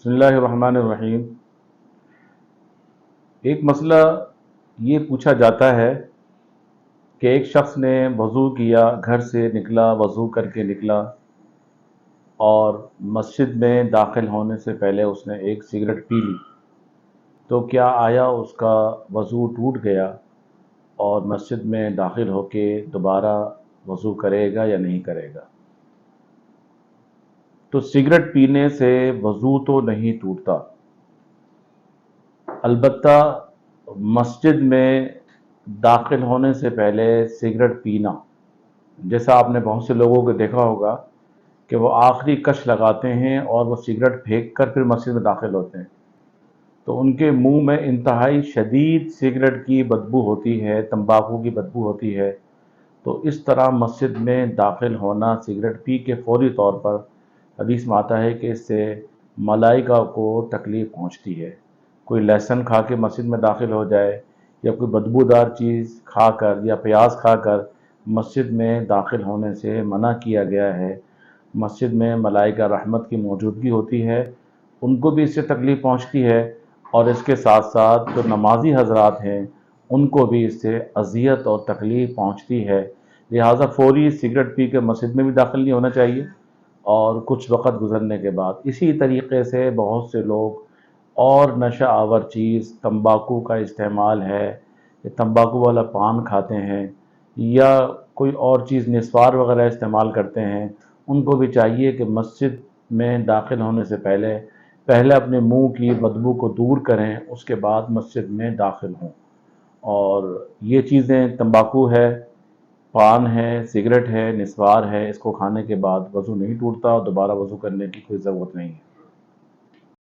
बिस्मिल्लाहिर्रहमानिर्रहीम। एक मसला ये पूछा जाता है कि एक शख्स ने वज़ू किया, घर से निकला, वज़ू करके निकला और मस्जिद में दाखिल होने से पहले उसने एक सिगरेट पी ली, तो क्या आया उसका वज़ू टूट गया और मस्जिद में दाखिल होके दोबारा वज़ू करेगा या नहीं करेगा? तो सिगरेट पीने से वज़ू तो नहीं टूटता, अलबत्ता मस्जिद में दाखिल होने से पहले सिगरेट पीना, जैसा आपने बहुत से लोगों को देखा होगा कि वो आखिरी कश लगाते हैं और वो सिगरेट फेंक कर फिर मस्जिद में दाखिल होते हैं, तो उनके मुंह में इंतहाई शदीद सिगरेट की बदबू होती है, तंबाकू की बदबू होती है। तो इस तरह मस्जिद में दाखिल होना सिगरेट पी के फौरी तौर पर हदीस में आता है कि इससे मलाइका को तकलीफ़ पहुंचती है। कोई लहसुन खा के मस्जिद में दाखिल हो जाए या कोई बदबूदार चीज़ खाकर या प्याज खाकर मस्जिद में दाखिल होने से मना किया गया है। मस्जिद में मलाइका रहमत की मौजूदगी होती है, उनको भी इससे तकलीफ़ पहुंचती है और इसके साथ साथ जो नमाजी हजरात हैं उनको भी इससे अजियत और तकलीफ़ पहुंचती है। लिहाजा फौरी सिगरेट पी के मस्जिद में भी दाखिल नहीं होना चाहिए और कुछ वक़्त गुज़रने के बाद। इसी तरीक़े से बहुत से लोग और नशा आवर चीज़ तंबाकू का इस्तेमाल है, ये तंबाकू वाला पान खाते हैं या कोई और चीज़ निस्वार वगैरह इस्तेमाल करते हैं, उनको भी चाहिए कि मस्जिद में दाखिल होने से पहले पहले अपने मुंह की बदबू को दूर करें, उसके बाद मस्जिद में दाखिल हों। और ये चीज़ें तंबाकू है, पान है, सिगरेट है, निस्वार है, इसको खाने के बाद वज़ू नहीं टूटता और दोबारा वज़ू करने की कोई ज़रूरत नहीं है।